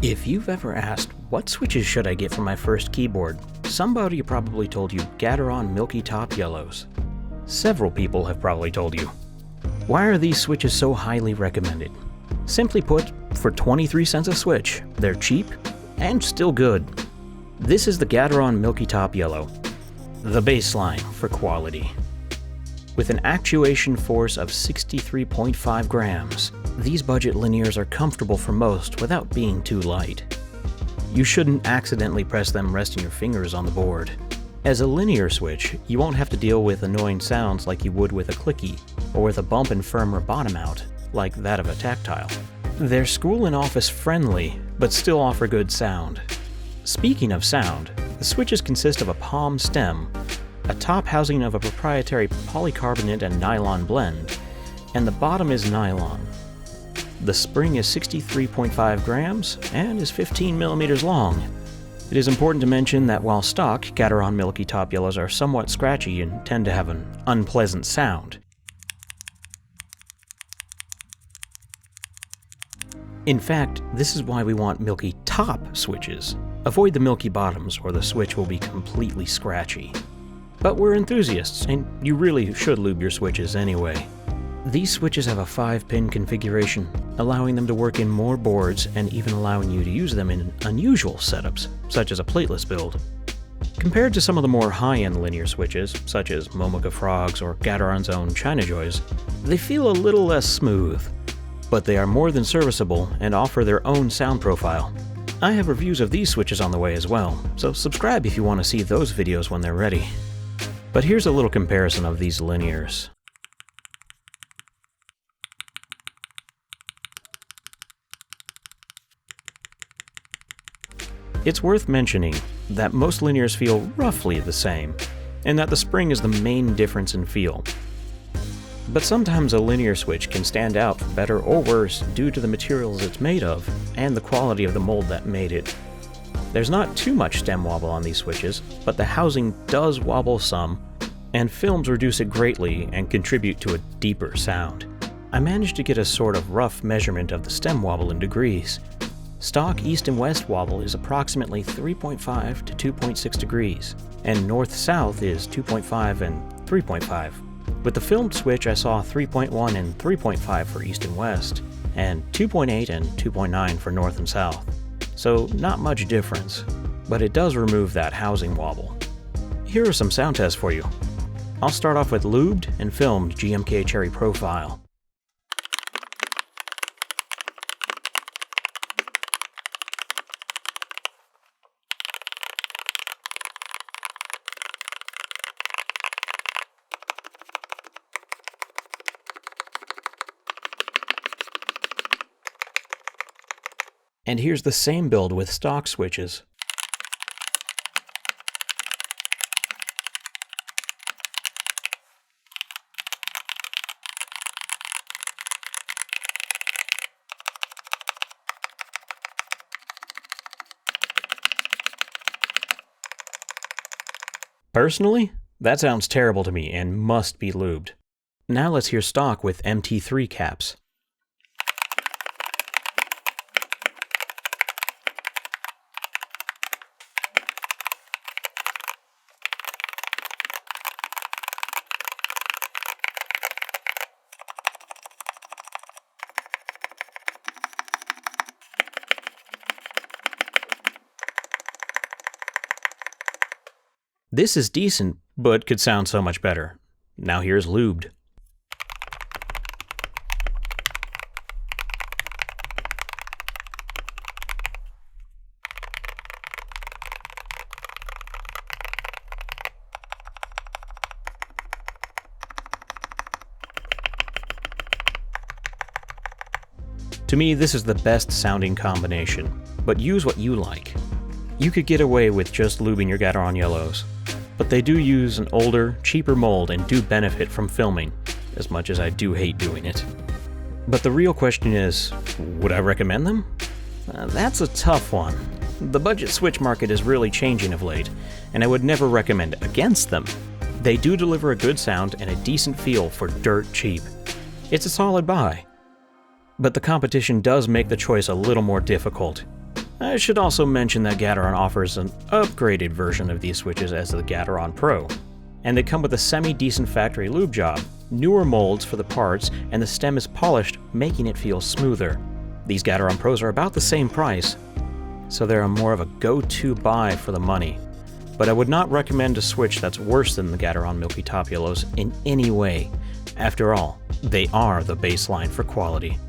If you've ever asked, what switches should I get for my first keyboard, somebody probably told you Gateron Milky Top Yellows. Several people have probably told you. Why are these switches so highly recommended? Simply put, for 23 cents a switch, they're cheap and still good. This is the Gateron Milky Top Yellow, the baseline for quality. With an actuation force of 63.5 grams, these budget linears are comfortable for most without being too light. You shouldn't accidentally press them resting your fingers on the board. As a linear switch, you won't have to deal with annoying sounds like you would with a clicky, or with a bump and firmer bottom out, like that of a tactile. They're school and office friendly, but still offer good sound. Speaking of sound, the switches consist of a palm stem, a top housing of a proprietary polycarbonate and nylon blend, and the bottom is nylon. The spring is 63.5 grams and is 15 millimeters long. It is important to mention that while stock, Gateron Milky Top Yellows are somewhat scratchy and tend to have an unpleasant sound. In fact, this is why we want Milky Top switches. Avoid the Milky Bottoms or the switch will be completely scratchy. But we're enthusiasts, and you really should lube your switches anyway. These switches have a 5-pin configuration, allowing them to work in more boards and even allowing you to use them in unusual setups, such as a plateless build. Compared to some of the more high-end linear switches, such as Momoka Frogs or Gateron's own China Joys, they feel a little less smooth. But they are more than serviceable and offer their own sound profile. I have reviews of these switches on the way as well, so subscribe if you want to see those videos when they're ready. But here's a little comparison of these linears. It's worth mentioning that most linears feel roughly the same, and that the spring is the main difference in feel. But sometimes a linear switch can stand out for better or worse due to the materials it's made of and the quality of the mold that made it. There's not too much stem wobble on these switches, but the housing does wobble some, and films reduce it greatly and contribute to a deeper sound. I managed to get a sort of rough measurement of the stem wobble in degrees. Stock east and west wobble is approximately 3.5 to 2.6 degrees, and north-south is 2.5 and 3.5. With the filmed switch, I saw 3.1 and 3.5 for east and west, and 2.8 and 2.9 for north and south. So not much difference, but it does remove that housing wobble. Here are some sound tests for you. I'll start off with lubed and filmed GMK Cherry Profile. And here's the same build with stock switches. Personally, that sounds terrible to me and must be lubed. Now let's hear stock with MT3 caps. This is decent, but could sound so much better. Now here's lubed. To me, this is the best sounding combination, but use what you like. You could get away with just lubing your Gateron Yellows, but they do use an older, cheaper mold and do benefit from filming, as much as I do hate doing it. But the real question is, would I recommend them? That's a tough one. The budget switch market is really changing of late, and I would never recommend against them. They do deliver a good sound and a decent feel for dirt cheap. It's a solid buy. But the competition does make the choice a little more difficult. I should also mention that Gateron offers an upgraded version of these switches as the Gateron Pro, and they come with a semi-decent factory lube job, newer molds for the parts, and the stem is polished, making it feel smoother. These Gateron Pros are about the same price, so they're more of a go-to buy for the money. But I would not recommend a switch that's worse than the Gateron Milky Top Yellows in any way. After all, they are the baseline for quality.